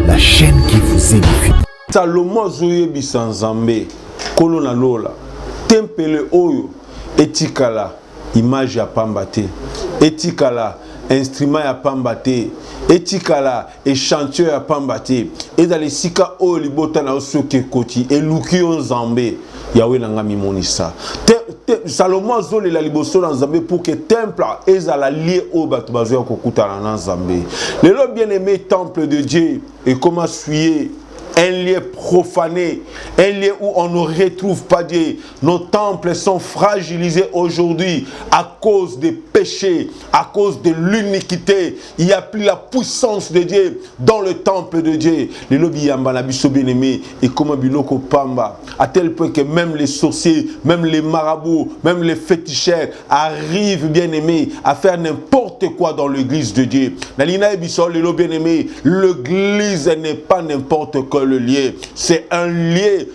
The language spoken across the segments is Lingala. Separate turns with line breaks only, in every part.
la chaîne qui vous édifie.
Salomon Zoye Bisanzambe, Kolona Lola, Tempele Oyo, Etikala, image ya pambate, Etikala, instrument ya pambate, Etikala, échantillon ya pambate, et dans les sika Oyo Libota na Osoke Koti, et Lukion Zambé, Yahweh Nangami Monisa. Salomon Zole la liboso dans Zambé pour que temple ezala lié au batubazo kokuta na Zambé. Le bien aimé temple de Dieu et comment suyer un lieu profané, un lieu où on ne retrouve pas Dieu. Nos temples sont fragilisés aujourd'hui à cause des péchés, à cause de l'iniquité. Il n'y a plus la puissance de Dieu dans le temple de Dieu. Les lobby yamba biso bien-aimé et comme biloko pamba, à tel point que même les sorciers, même les marabouts, même les féticheurs arrivent bien-aimés à faire n'importe quoi dans l'église de Dieu. Nalina et biso les lobby bien-aimé, l'église n'est pas n'importe quoi. Le lieu, c'est un lieu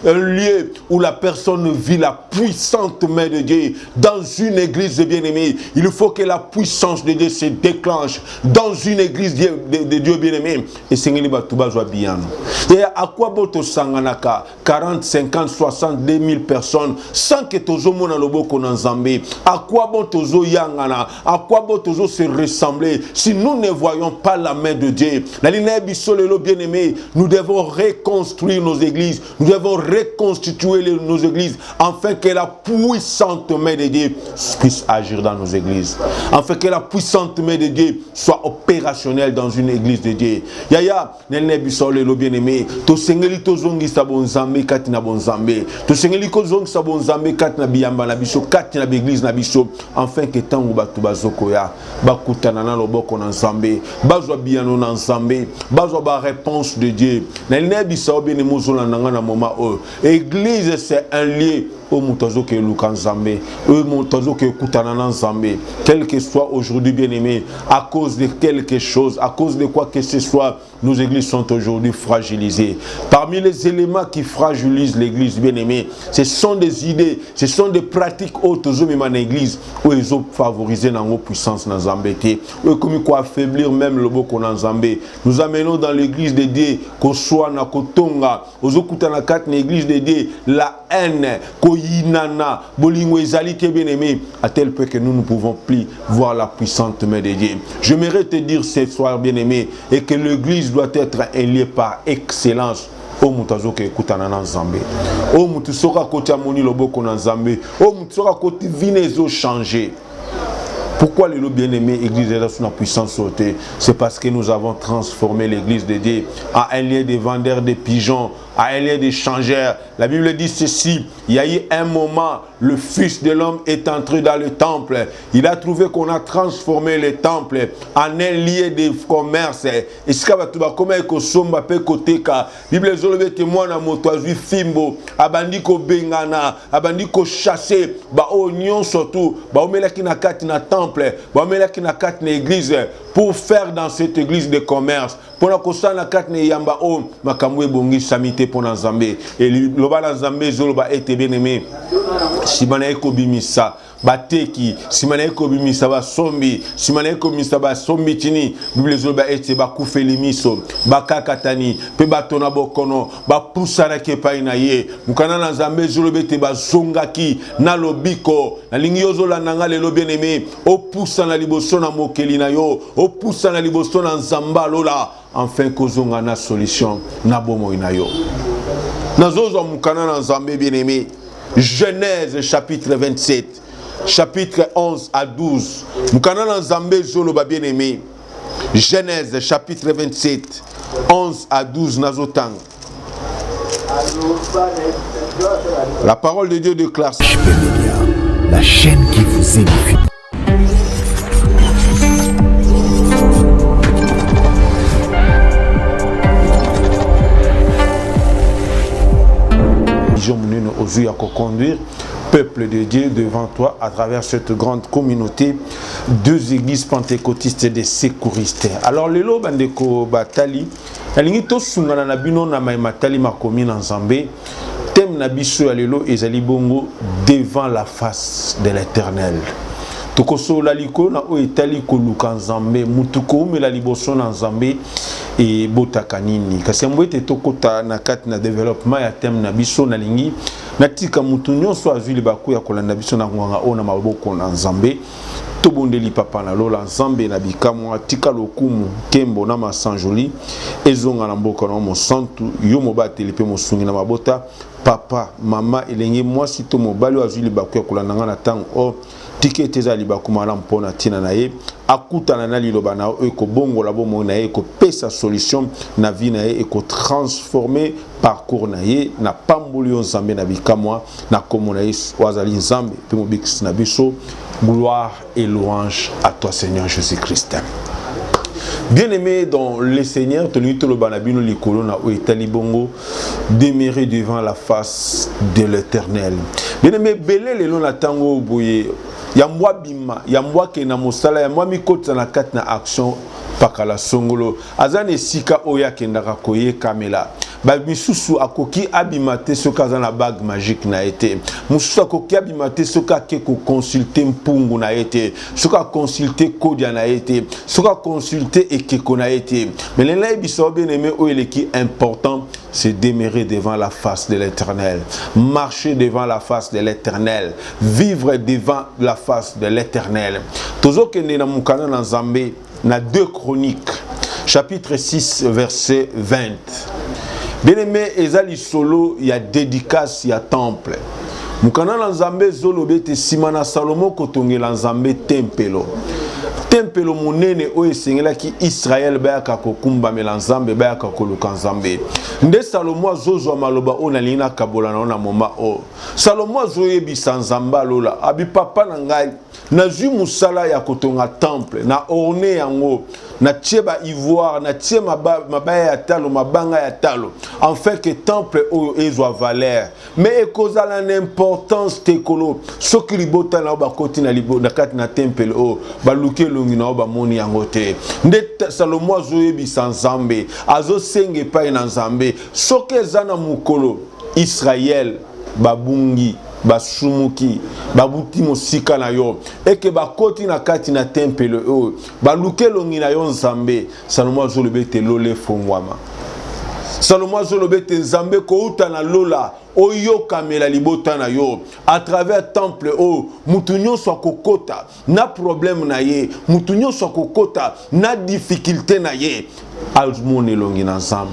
un lieu où la personne vit la puissante main de Dieu. Dans une église bien-aimée, il faut que la puissance de Dieu se déclenche dans une église de Dieu bien-aimé. Et c'est bien. Et à quoi boto sanganaka 40, 50, 60, 2000 personnes sans que tozo mona loboko na Nzambe. À quoi boto zo yangana? À quoi boto zo se ressembler si nous ne voyons pas la main de Dieu? Bien-aimés, nous devons reconstruire nos églises, nous devons reconstituer nos églises afin que la puissante main de Dieu puisse agir dans nos églises, afin que la puissante main de Dieu soit opérationnelle dans une église de Dieu. Yaya, nelne bisole lo bien-aimé, to sengeli to zongi sabonzambe katina bonzambe, to sengeli ko zongi sabonzambe katina biyamba na biso katina église na biso, afin que tango batu bazokoya bakutana na loboko na Nzambe, bazwa biyano na Nzambe, bazwa ba réponse de Dieu. Église, c'est un lieu où quel que soit aujourd'hui bien-aimé, à cause de quelque chose, à cause de quoi que ce soit, nos églises sont aujourd'hui fragilisées. Parmi les éléments qui fragilisent l'église bien-aimée, ce sont des idées, ce sont des pratiques autres dans l'église où ils ont favorisé la puissance dans Zambé, où comme quoi affaiblir même le boko dans Zambé. Nous amenons dans l'église de Dieu qu'on soit na kotonga, aux okutana kat l'église de Dieu la haine, koyinana, bolingo ezalité bien-aimé, à tel point que nous ne pouvons plus voir la puissante main de Dieu. J'aimerais te dire ce soir bien-aimé, et que l'église doit être un lieu par excellence. O mutazo ke kutana na Nzambe. O mutusoka koti amoni loboko na Nzambe. O mutusoka koti vinezo changer. Pourquoi les bien-aimés, l'église est sous la puissance sautée? C'est parce que nous avons transformé l'église de Dieu en un lieu de vendeurs de pigeons, à un lieu d'échangeurs. La Bible dit ceci, il y a eu un moment, le Fils de l'homme est entré dans le temple. Il a trouvé qu'on a transformé le temple en un lieu de commerce. Et ce qu'il y a comme somba pe koteka. Bible zolobe témoin na motoazu fimbo, abandi ko bengana, abandi ko chasser, ba oignon surtout, ba omelaki na kati na temple, ba omelaki na kati na église pour faire dans cette église de commerce. Pour la kosa na kati na yamba o makamwe bongi samite pour Nzambe. Et loba na Nzambe zoloba ete bien-aimé. Simana eko bimisa bateki, simana eko bimisa ba sombi, simana eko bimisa ba sombi tini, Bible zoloba ete ba kufeli miso, ba kakatani, pe batona bokono, ba pusana ke paina ye. Mukana na Nzambe zoloba ete ba zongaki na lobiko, na lingi yozola nanga lelo bien-aimé, o pusana liboso na mokeli na yo, o pusana liboso na Nzamba lola, enfin kozonga na solution na bomo ina yo. Nazozo mukana na Nzambe bien-aimé. Genèse chapitre 27, chapitre 11 à 12. Mukana Nzambe zoloba bien-aimé. Genèse chapitre 27, 11 à 12 nazotang. La parole de Dieu déclare.
La chaîne qui vous édifie.
À conduire peuple de Dieu devant toi à travers cette grande communauté, deux églises pentecôtistes de sécuristes. Alors le lo bandeko batali alingi to sungana na bino na matali makomi na Nzambe tem na biso ya lelo ezali bongo devant la face de l'Éternel. tokosola likolo na o etali koluka nzambe mutu koumela liboso na nzambe e botaka nini kasi mbo ete tokota na kati na développement ya thème na biso na lingi natika mutu nyonso azwi libaku ya kolanda biso na ngwanga o na maboko na nzambe tobondeli papa na lola nzambe na bikamwa tika lokumu kembo na masanjoli ezonga na mboka na mosantu yo mobateli pe mosungi na mabota papa mama elenge mwasi to mobali azwi libaku ya kolanda nga na tango o tike teza libaku malamu mpona tina na ye akutana na liloba na yo ekobongola bomoi na ye ekopesa solution na vie na ye ekotransforme parcours na ye na pamboli yo nzambe na bikamwa na kombo na ye wazali nzambe mpe mobikisi na biso. Gloire et louange à toi Seigneur Jésus-Christ. Bien-aimé dans le Seigneur, demeurer devant la face de l'Éternel. Bien-aimé, belé le long la tango boye. Ya mwa bima, ya mwa ke na mosala, ya mwa mikota na kat na action pakala songolo. Azane sika oya kendaka koye kamela. Ba misusu akoki abimate soka za na bague magique na été. Mususu akoki abimate soka ke ko consulter mpungu na été. Soka consulter kodia na été. Soka consulter ekeko na été. Mais l'enla biso bien aimé o eleki important, c'est demeurer devant la face de l'Éternel. Marcher devant la face de l'Éternel. Vivre devant la face de l'Éternel. Tozo kende na mukana na Nzambe na 2 Chroniques chapitre 6 verset 20. Bien-aimé, ezali solo ya dédicace ya temple. Mukana na Nzambe zolobe te simana Salomo kotongela Nzambe tempelo. Tempelo monene o esengela ki Israël bayaka kokumba melanzambe bayaka koluka nzambe. Nde Salomo azozwa maloba o na lina kabola na moma o. Salomo azoyebisa nzamba lola abi papa na ngai nazwi musala ya kotonga temple na orne yango na tieba ivoire na tie mabaya ya talo mabanga ya talo en fait que temple o ezwa valeur mais ekozala na importance tekolo soki libota na ba koti na libo na kati na temple o baluke longi na ba moni yango te nde Salomo azoyebisa nzambe azosenge pa na nzambe soki ezana mukolo Israël babungi basumuki babuti mosika na yo eke bakoti na kati na temple o baluke longi na yo nzambe Salomo azolobe te lole fongwama Salomo azolobe te nzambe kouta na lola oyo kamela libota na yo à travers temple o mutu nyonso akokota na problème na ye mutu nyonso akokota na difficulté na ye amona elongi na nzambe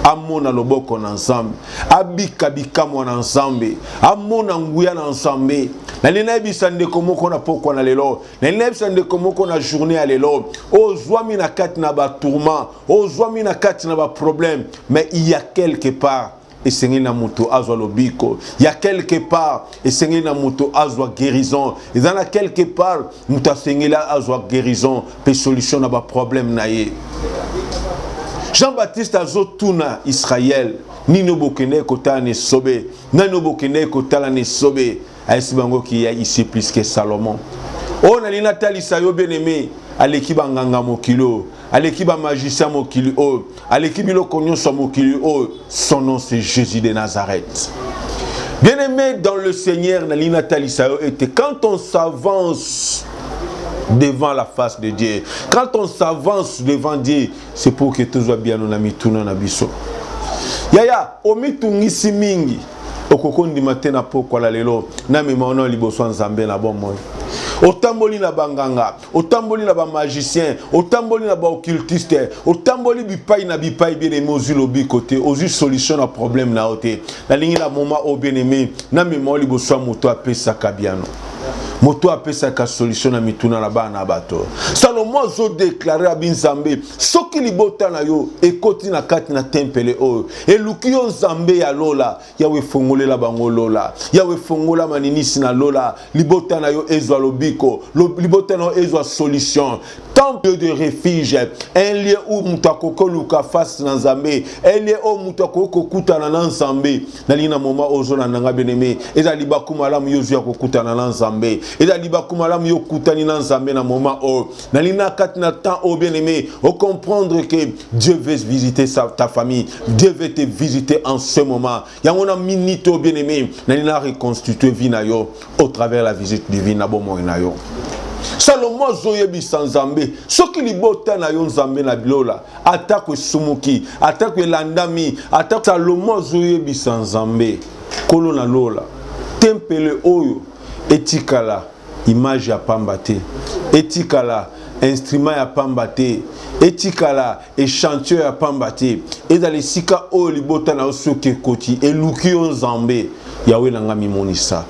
amona loboko na nzambe abika bikamwa na nzambe amona nguya na nzambe na linayebisa ndeko moko na pokwa na lelo na linayebisa ndeko moko na journée ya lelo ozwami na kati na batourment ozwami na kati na baproblème mais il y a quelque part esengeli na moto azwa lobiko ya quelque part esengeli na moto azwa guérison ezana quelque part moto asengeli azwa guérison pe solution na ba problème na ye. Jean-Baptiste azotuna Israël nino bokene kotala ne sobe nano bokene kotala ne sobe aisi bango ki ya ici plus que Salomon on a lina talisa yo bien-aimé aleki banganga mokilo aleki ba magicien mokili o aleki biloko nyonso mokili o son nom c'est Jésus de Nazareth. Bien-aimé dans le Seigneur na lina talisa yo était quand on s'avance devant la face de Dieu. Quand on s'avance devant Dieu, c'est pour que tout soit bien on a mis tout dans biso. Yaya, omitungisi mingi. Okokondi matena poko la lelo, na mema liboso nzambe na bomoi. Otamboli na banganga, otamboli na ba magicien, otamboli na ba occultiste, otamboli bipai na bipai bien aimé ozu lobi côté, ozu solution na problème na ote. La ligne la moment au bien aimé, na mema liboso moto apesa kabiano. Moto apesa ka solution na mituna na bana bato. Salomo zo déclarer abinzambe soki libota na yo ekoti na kati na tempele o eluki yo nzambe ya lola yawe fongolela bango lola yawe fongola maninisi na lola libota na yo ezwa lobiko libota na yo ezwa solution temple de refuge un lieu où mutakoko luka face na nzambe un lieu où mutakoko kutana na nzambe na lina moma ozo na nanga beneme eza libakuma lamu yozu ya kokutana na nzambe eza libakuma lamu yo kutani na nzambe na moma o na lina kati na temps au bien-aimé au comprendre que Dieu veut visiter ta famille Dieu veut te visiter en ce moment yangona minute au bien-aimé na lina reconstituer vie na yo au travers la visite divine na bomo na yo. Salomon zoyebi sans Zambé. Ce qui libota na yon Zambé na bilola. Attaque sumuki, attaque landami, attaque Salomon zoyebi sans Zambé. Kolo na lola. Tempele oyo etikala image ya pambate. Etikala instrument ya pambate. Etikala échantillon ya pambate. Et dans les sika oyo libota na osoke koti eluki yon Zambé. Yahweh n'a pas monisa.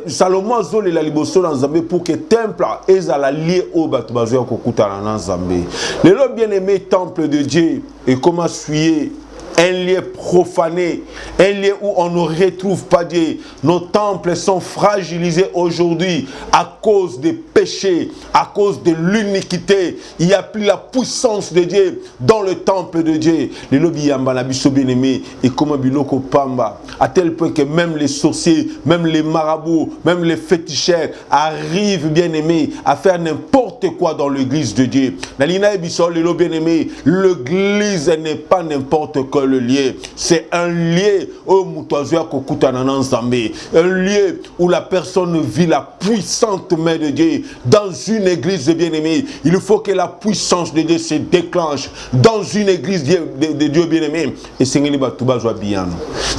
Salomon zole la liboso dans Zambé pour que temple ezala lié au batubazo kokuta na Zambé. Le bien aimé temple de Dieu et comment suyer un lieu profané, un lieu où on ne retrouve pas Dieu. Nos temples sont fragilisés aujourd'hui à cause des péchés, à cause de l'iniquité. Il n'y a plus la puissance de Dieu dans le temple de Dieu. Les lobby yamba biso bien-aimé et comme biloko pamba, à tel point que même les sorciers, même les marabouts, même les féticheurs arrivent bien-aimés à faire n'importe quoi dans l'église de Dieu. Nalina biso les lobby bien-aimé, l'église n'est pas n'importe quoi. Le lieu, c'est un lieu un lieu où la personne vit la puissante main de Dieu. Dans une église bien-aimée, il faut que la puissance de Dieu se déclenche dans une église de Dieu bien-aimé. Et c'est bien.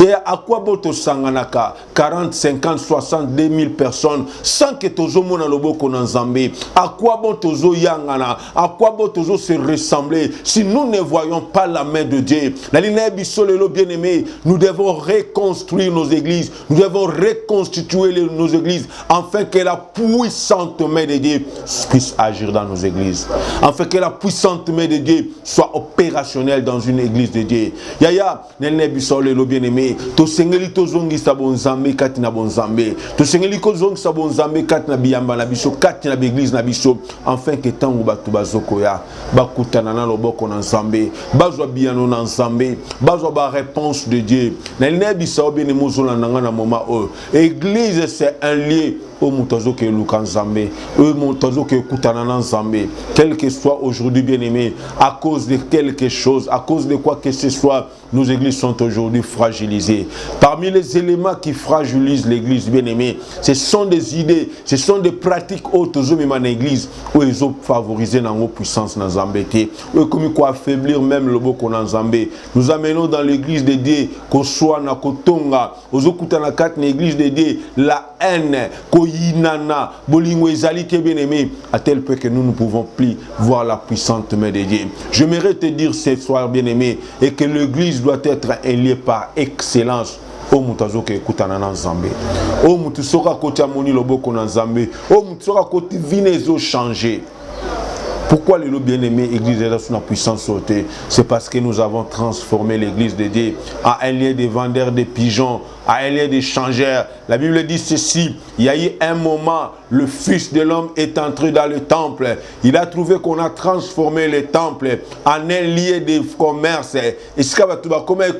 Et à quoi boto sanganaka 40, 50, 60, 2000 personnes sans que tozo mona loboko na Nzambe. À quoi boto zo yangana? À quoi boto zo se ressembler si nous ne voyons pas la main de Dieu? Bien-aimés, nous devons reconstruire nos églises, nous devons reconstituer nos églises afin que la puissante main de Dieu puisse agir dans nos églises, afin que la puissante main de Dieu soit opérationnelle dans une église de Dieu. Yaya, nene bisole lo bien-aimé, to sengeli to zongi sabon Nzambe kati na bon Nzambe, to sengeli ko zongi sabon Nzambe kati na biyamba na biso, kati na église na biso, afin que tango batu bazoko ya bakutana na loboko na Nzambe, bazwa biyano na Nzambe, bazwa ba réponse de Dieu. Église, c'est un lieu où quel que soit aujourd'hui bien-aimé, à cause de quelque chose, à cause de quoi que ce soit, nos églises sont aujourd'hui fragilisées. Parmi les éléments qui fragilisent l'église bien-aimée, ce sont des idées, ce sont des pratiques autres dans l'église où ils ont favorisé la puissance dans Zambé, où comme quoi affaiblir même le boko dans Zambé. Nous amenons dans l'église de Dieu qu'on soit na kotonga, aux okutana kat l'église de Dieu la haine, koyinana, bolingo ezalité bien-aimé, à tel point que nous ne pouvons plus voir la puissante main de Dieu. J'aimerais te dire ce soir bien-aimé et que l'église doit être un lieu par excellence. O mutazo ke kutana na Nzambe. O mutusoka koti amoni loboko na Nzambe. O mutusoka koti vinezo changer. Pourquoi les bien-aimés, l'église est sous la puissance sautée? C'est parce que nous avons transformé l'église de Dieu en un lieu de vendeurs de pigeons, à un lieu d'échangeurs. La Bible dit ceci, il y a eu un moment, le Fils de l'homme est entré dans le temple. Il a trouvé qu'on a transformé le temple en un lieu de commerce. Et ce qu'il y a comme un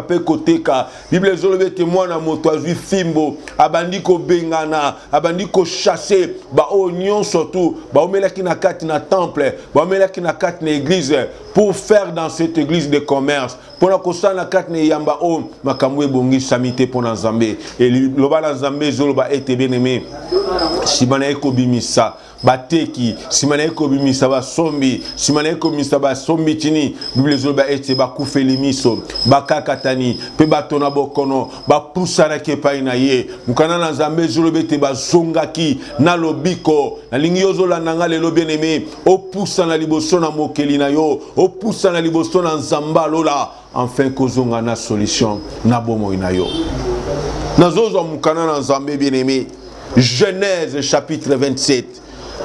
peu côté ka. Bible est témoin à motoazu fimbo, abandi ko bengana, abandi ko chasser, ba oignon surtout, ba omelaki na kati na temple, ba omelaki na kati na église pour faire dans cette église de commerce. Pour la kosa na kati na yamba o makamwe bongi samité pour Nzambe. Et loba Nzambe zoloba ete bien-aimé. Si bana eko bimisa bateki, si bana eko bimisa ba sombi, si bana eko bimisa ba sombi tini, Bible zoloba ete ba kufeli miso, ba kakatani, pe batona bokono, ba pusana ke pa inaye. Mukana na Nzambe zoloba ete ba zongaki na lobiko, na lingi yozola nanga lelo bien-aimé, o pusana liboso na mokeli na yo, o pusana liboso na Nzamba lola. Enfin, kozonga na solution na bomo inayo. Nazozo mukana na Nzambe bien-aimé. Genèse chapitre 27,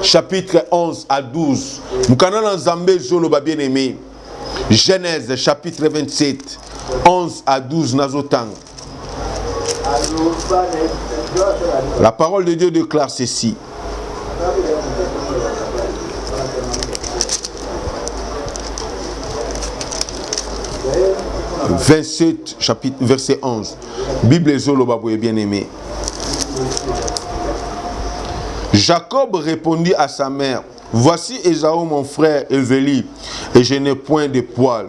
chapitre 11 à 12. Mukana na Nzambe zoloba bien-aimé. Genèse chapitre 27, 11 à 12 nazotang. La parole de Dieu déclare ceci. « 27, chapitre, verset 11. Bible Zoloba bien-aimé. Jacob répondit à sa mère, voici Ésaü mon frère éveli, et je n'ai point de poil.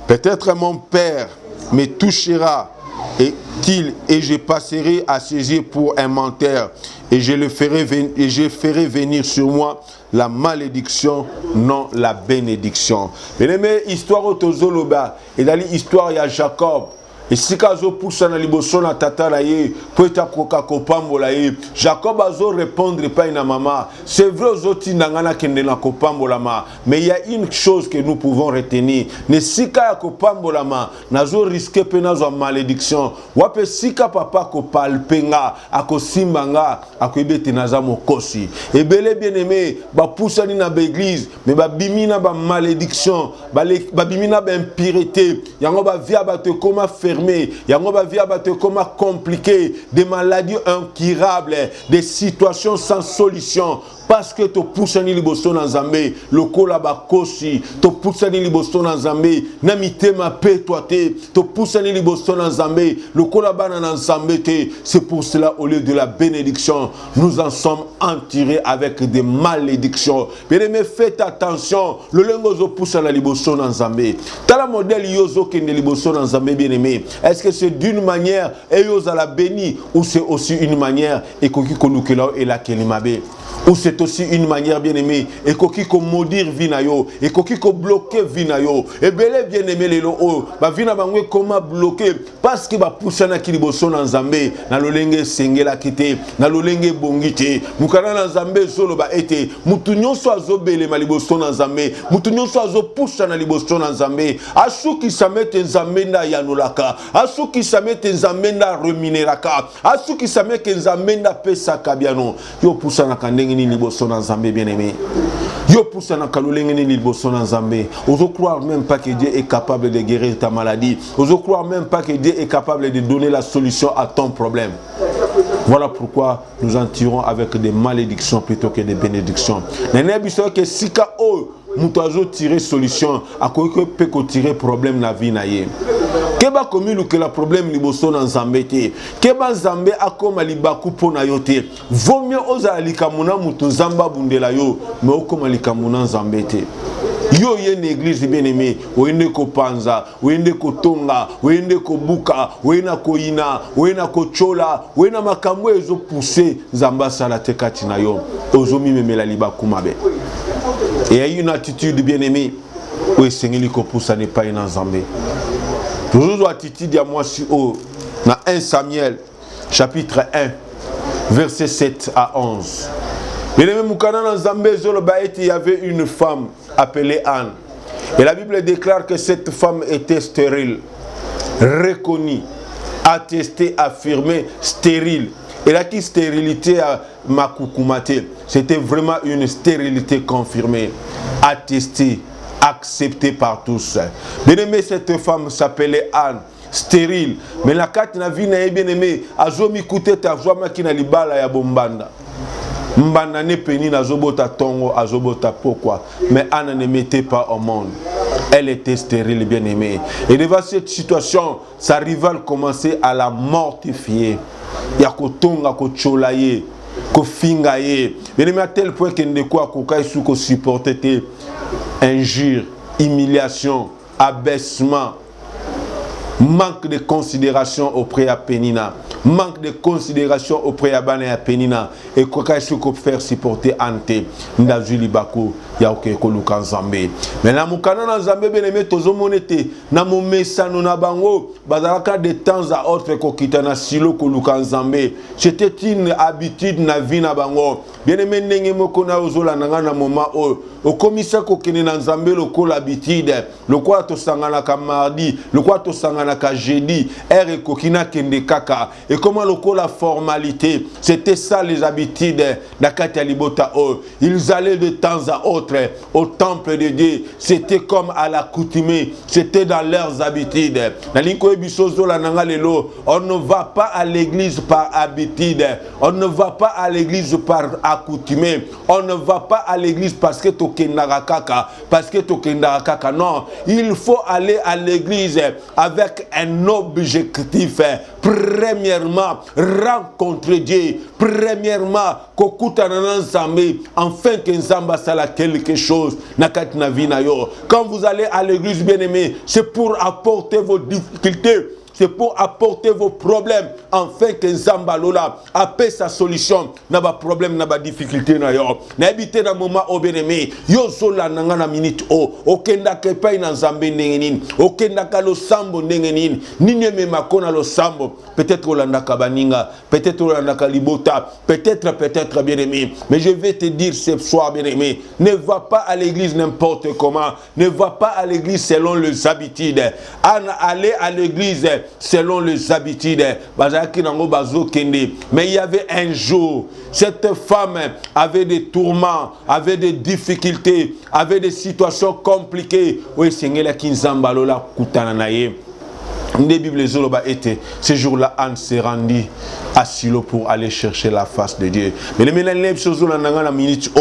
Peut-être mon père me touchera et je passerai à ses yeux pour un menteur, et je ferai venir sur moi la malédiction, non la bénédiction. Bien-aimé, histoire au Tozoloba, et dans l'histoire, il y a Jacob. Et si kazo poussa na liboso na tata la ye, po eta koka kopambola ye, Jacob azo répondre pas na maman. C'est vrai aux autres nangana kende na kopambola ma, mais il y a une chose que nous pouvons retenir. Ne sika ya kopambola ma, nazo risquer pe nazo malédiction. Wape sika papa ko palpenga, ako simbanga, ako ebete naza mokosi. Et belé bien-aimé, ba poussa ni na l'église, mais ba bimina ba malédiction, ba bimina ba impureté, yango ba via ba te koma fermé, yango ba via ba te koma compliqué, des maladies incurables, des situations sans solution. Parce que to poussani liboso na Nzambe, lokola bakosi, to poussani liboso na Nzambe, na mitema pe toi te, to poussani liboso na Nzambe, lokola bana na Nzambe te. C'est pour cela, au lieu de la bénédiction, nous en sommes entourés avec des malédictions. Bien-aimé, faites attention, le lengozo poussa la liboso na Nzambe. Tala modèle yozo kende liboso na Nzambe, bien-aimé. Est-ce que c'est d'une manière et yoza la béni, ou c'est aussi une manière et koki konukela et la kelimabe? Ou c'est aussi une manière bien aimée et koki ko maudire vinayo et koki ko bloquer vinayo et belé bien aimé les lo ba vina bangwe comment bloquer parce que ba poussana ki liboso na Nzambe na lolenge sengela kite na lolenge bongite mukana na Nzambe solo ba ete mutu nyonso azobele maliboso na Nzambe mutu nyonso azopusha na liboso na Nzambe asuki samete Nzambe nda yanolaka asuki samete Nzambe nda remuneraka asuki samete Nzambe nda pesa kabiano yo poussana kandenge ni liboso na Nzambe bien-aimé. Yo poussa na kalolenge ni liboso na Nzambe. Oso croire même pas que Dieu est capable de guérir ta maladie. Oso croire même pas que Dieu est capable de donner la solution à ton problème. Voilà pourquoi nous en tirons avec des malédictions plutôt que des bénédictions. Nene biso que sika o mutazo tirer solution à quoi peut tirer problème na vie na ye. Keba komi luke la problème liboso na Nzambe te. Keba Nzambe akoma libaku pona yo te. Vaut mieux oza likamuna mutu Nzamba bundela yo, mais okoma likamuna Nzambe te. Yo ye une église bien-aimée, oyende ko panza, oyende ko tonga, oyende ko buka, oyena ko ina, oyena ko chola, oyena makambo ezo pousser Nzamba sala te katina yo. Ozo mimemela libaku mabe. Et il y a une attitude bien-aimée où Seigneur ko poussa ne pas na Nzambe. Toujours attitude à moi sur dans 1 Samuel chapitre 1 verset 7 à 11. Il y avait une femme appelée Anne. Et la Bible déclare que cette femme était stérile, reconnue, attestée, affirmée, stérile. Et la stérilité à Makukumate, c'était vraiment une stérilité confirmée, attestée, acceptée par tous. Bien aimé, cette femme s'appelait Anne, stérile. Mais la carte n'a vie n'a bien aimé. Azomi koute ta joie makina libala ya bombanda. Mbana ne peni na zobota tongo azobota pourquoi. Mais Anne ne mettait pas au monde. Elle était stérile, bien aimée. Et devant cette situation, sa rivale commençait à la mortifier. Ya kotonga ko cholaye, ko fingaye. Bien aimé à tel point qu'elle ne quoi kokai sou ko supporter injure, humiliation, abaissement, manque de considération auprès de Pénina, manque de considération auprès de Bana et Pénina, et quoi ce qu'on peut faire supporter Ante, Ndazuli Baku, Yaoke Koluka Nzambe. Mais la Moukana Nzambe, bien aimé, tozo monete, na mo mesano na bango, bazalaka de temps à autre, kokita na silo Koluka Nzambe. C'était une habitude na vie na bango. Bien aimé, nenge moko na ozola nanga na moment au commissaire kokene na Nzambe loko l'habitude, le quoi to sangana ka mardi, le quoi to sangana ka jeudi, ere kokina kende kaka. Et comment loko la formalité, c'était ça les habitudes d'Akati Libota O. Ils allaient de temps à autre au temple de Dieu, c'était comme à l'accoutumée, c'était dans leurs habitudes. On ne va pas à l'église par habitude, on ne va pas à l'église par accoutumée, on ne va pas à l'église parce que tokendarakaka, non, il faut aller à l'église avec un objectif. Premièrement, rencontrer Dieu. Premièrement, enfin que Nzamba sala quelque chose. Quand vous allez à l'église, bien aimé, c'est pour apporter vos difficultés c'est pour apporter vos problèmes, afin que Nzamba Lola appelle sa solution. N'a pas problème, n'a pas difficulté, n'a habité dans le moment au bien-aimé. Yo zola nanga na minute o. Okenda kepa ina Nzambe nengenin. Okenda ka lo sambo nengenin. Ninye me makona lo sambo. Peut-être Olanda Kabaninga, peut-être Olanda Kalibota, peut-être bien-aimé. Mais je vais te dire ce soir, bien-aimé, ne va pas à l'église n'importe comment. Ne va pas à l'église selon les habitudes. Allez à l'église selon les habitudes. Mais il y avait un jour, cette femme avait des tourments, avait des difficultés, avait des situations compliquées. Oui, Seigneur, la Kinzamba Lola Kutananaye. Des Bibles était ce jour-là, Anne s'est rendue à Silo pour aller chercher la face de Dieu. Mais les mélèves choses la minute,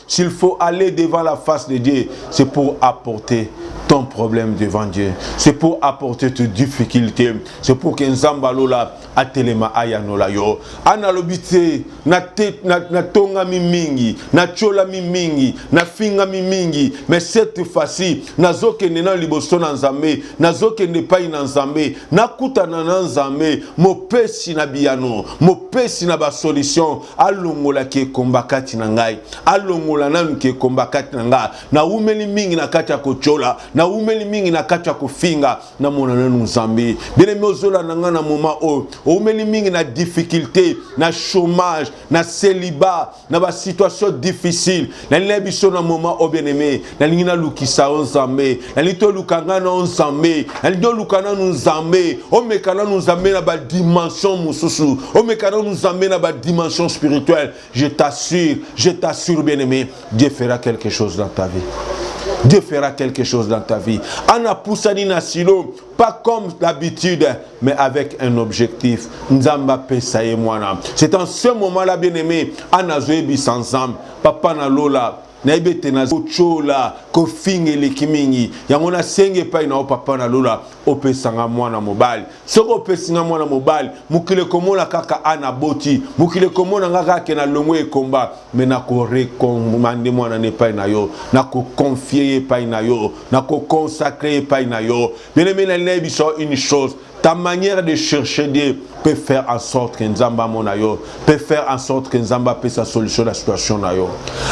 s'il faut aller devant la face de Dieu, c'est pour apporter ton problème devant Dieu. C'est pour apporter tes difficultés. C'est pour que Nzamba Lola atelema ayanola yo. Analobite na tonga mingi, na chola mingi, na finga mingi. Mais cette fois-ci, nazoke nena liboso na Nzambe, nazoke ne pai na Nzambe, nakuta na Nzambe, mopesi na biyano, mopesi na ba solution, alongola ke kombakati na ngai, alongola nanu ke kombakati na ngai, na umeli mingi na kati ya kochola, na umeli mingi na kati ya kufinga, na mona nanu Nzambe. Bien-aimé ozola na nga na moment o, umeli mingi na difficulté, na chômage, na célibat, na ba situation difficile, na lebiso na moment o bien-aimé, na lingina lukisa o Nzambe, na lito lukanga na Nzambe, na lito lukana na Nzambe, o mekana na Nzambe na ba dimension mususu, o mekana na Nzambe na ba dimension spirituelle. Je t'assure bien-aimé, Dieu fera quelque chose dans ta vie. Dieu fera quelque chose dans ta vie. Anna Poussani Nasilo, pas comme d'habitude, mais avec un objectif. Nzamba Pesaye Mwana. C'est en ce moment-là, bien-aimé, Anna Zoebi Sansam, Papa Nalola. Naibete na chola ko finge likimingi yangona senge pai na papa na lola opesanga mwana mobali soko opesinga mwana mobali mukile komona kaka ana boti mukile komona ngaka ke na longwe komba mena ko recommande mwana ne pai na yo na ko confier pai na yo na ko consacrer pai na yo bien-aimé na lebiso une chose. Ta manière de chercher Dieu peut faire en sorte que Nzamba monayo, peut faire en sorte que Nzamba peut sa solution à la situation nayo.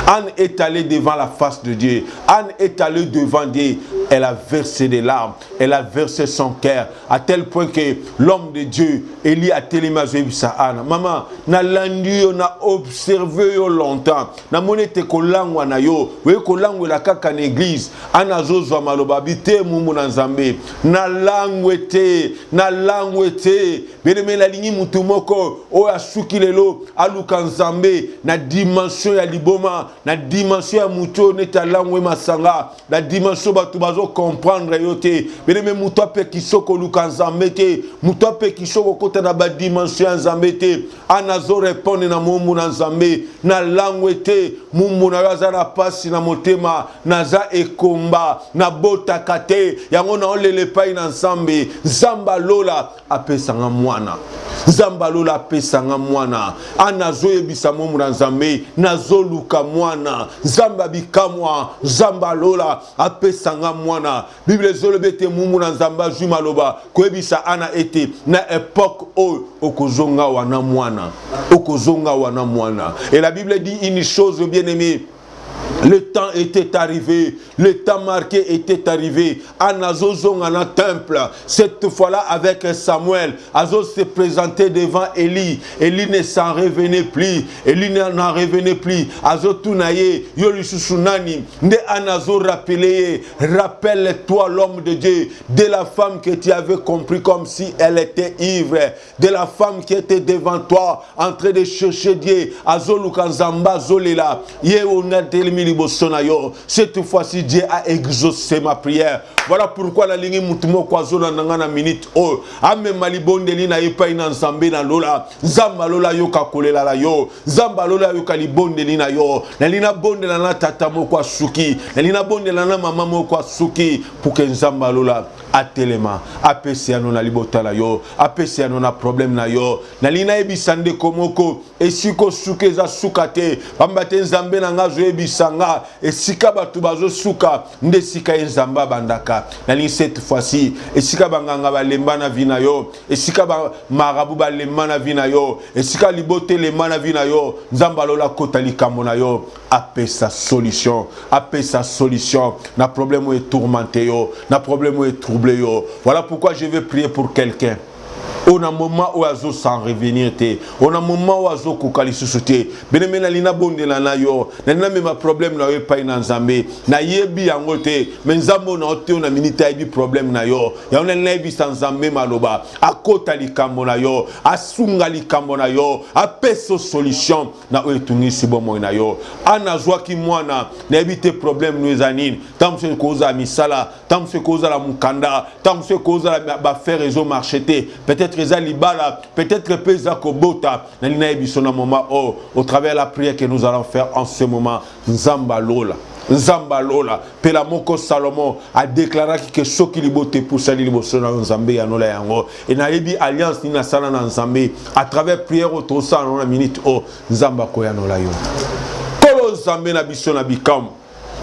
Anne est allée devant la face de Dieu. Anne est allée devant Dieu. Elle a versé des larmes. Elle a versé son cœur. À tel point que l'homme de Dieu, Élie a télémasé sa Anne. Maman, na landu yo, na observé yo longtemps. Na monete ko langwa na yo. We ko langwe la kaka na église. Ana zozo maloba bite mumu na Nzambe. Na langwete. Na langwete bien-aimé la ligne mutumoko o asuki lelo aluka Nzambe na dimension ya liboma na dimension ya muto neta langwe masanga na dimension batu bazo comprendre yote bien-aimé muto pe kisoko luka Nzambe te muto pe kisoko kota na ba dimension ya Nzambe te anazo répondre na mumu na Nzambe na langwete mumu na yaza na pasi na motema naza ekomba na bota kate yango na olele pai na Nzambe Nzamba Lola apesanga mwana Nzamba Lola apesanga mwana anazo yebisa momu na Nzambe nazo luka mwana Nzamba bikamwa Nzamba Lola apesanga mwana Bible zolobete momu na Nzamba juma loba koyebisa ana ete na époque o okozonga wana mwana et la Bible dit une chose bien-aimée. Le temps était arrivé, le temps marqué était arrivé. Anazozong en un temple, cette fois-là avec Samuel. Azo se présentait devant Élie. Élie ne s'en revenait plus. Élie n'en revenait plus. Azo tunaye, yolisusunani. Ne Anazo rappelé, rappelle-toi l'homme de Dieu, de la femme que tu avais compris comme si elle était ivre, de la femme qui était devant toi, en train de chercher Dieu. Azo lukanzamba zolela. Ye onatelemi. Cette fois-ci, Dieu a exaucé ma prière. Voilà pourquoi la ligne mutumo kwazo na ngana minute o ame malibonde lina epa ina Nzambe na lola Nzamba Lola yoka kolela la yo Nzamba Lola yoka libonde lina yo na lina bonde na tata moko suki na lina bonde na mama moko suki pour que Nzamba Lola atelema apesi ano na libota na yo apesi ano na problème na yo na lina ebisande komoko esiko suka eza suka te pamba te nzambe na nga zo ebisanga esika bato bazo suka nde esika nzamba bandaka na lini cette fois-ci esika banganga balemba na vi na yo esika ba marabu balemba na vi na yo esika libote lemba na vi na yo nzamba lola kota likambo na yo apesa solution na problème est tourmenté yo na problème est troublé yo. Voilà pourquoi je vais prier pour quelqu'un. On a un moment où azo sans revenir te. On a un moment où azo kokali susute. Beneme na lina bonde na yo. Na lina même problème na yo pa ina nzambe. Na yebi yango te. Mais nzambe na ote na minita yebi problème na yo. Ya on na yebi sans nzambe maloba. Akota likambo na yo. Asunga likambo na yo. Apeso solution na oetungi sibomo na yo. Ana zwa ki mwana na yebi te problème no ezanine. Tam se koza misala, tam se koza la mukanda, tam se koza la ba faire réseau marcheté. Peut-être libala, peut-être pesa kobota na lina ebiso na moment au travers de la prière que nous allons faire en ce moment. Nzamba lola pela moko Salomon a déclaré que ce qui libote pour ça liboso na nzambe ya nola yango et na yebi alliance ni na sala na nzambe à travers prière au tosa na minute nzamba ko ya nola yo kolo nzambe na biso na bikam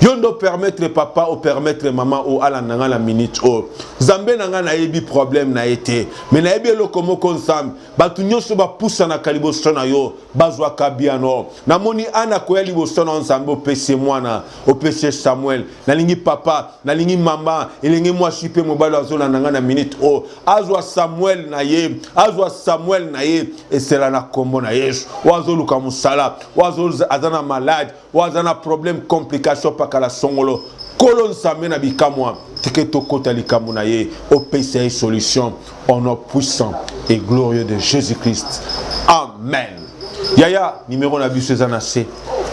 yondo permettre papa ou permettre maman ou ala nanga la minute Zambé nanga na yebi problème na été mais na yebi lokomo konsam batu nyonso ba poussa na kaliboso na yo bazwa kabiano na moni ana koya liboso na nzambe opese mwana opese Samuel na lingi papa na lingi mama elingi mwasi pe mobalo azola nanga na minute azwa Samuel na ye et cela na kombo na Yesu wazoluka musala azana malade wazana problème complication kala songolo kolon samena bikamwa teke tokota likamu na ye au PCI solution au nom puissant et glorieux de Jésus-Christ. Amen. Yaya numéro na biso za na C.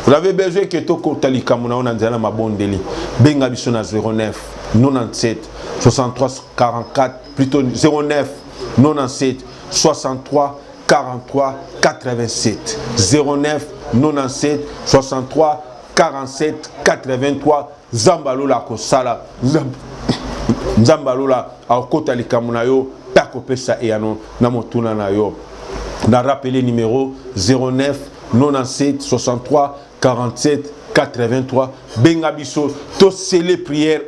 Vous avez besoin que tokota likamu na ona nzala mabondeli. Benga biso na 09 97 63 44 plutôt 09 97 63 43 87 09 97 63 47 83 Zambalola kosala Zambalola akota likambo na yo tako pesa eyano na motuna na yo na rappeler numéro 09 97 63 47 83 benga biso to scellé prière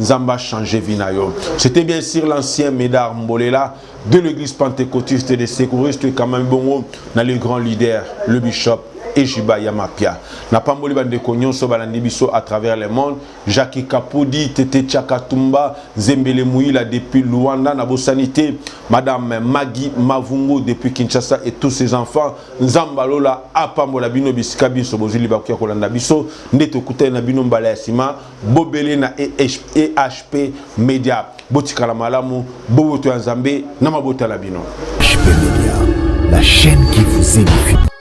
Zamba changer vinayo. C'était bien sûr l'ancien Médard Mbolela de l'église pentecôtiste des secouristes quand même bon dans le grand leader le bishop Ejiba Yamapia. Na pamboli bande konyon so balandi biso à travers le monde. Jackie Kapoudi, Tete Chakatumba, Zembele Mouila depuis Luanda, na Bosanité, Madame Maggie Mavungo depuis Kinshasa et tous ses enfants. Nzambalola apambola bino bisika biso bozili bakia kolanda biso. Ndeto kute na bino mbala ya sima. Bobele na EHP Media. Botikala malamu, boboto ya Nzambe, na mabota la bino.
EHP Media, la chaîne qui vous édifie.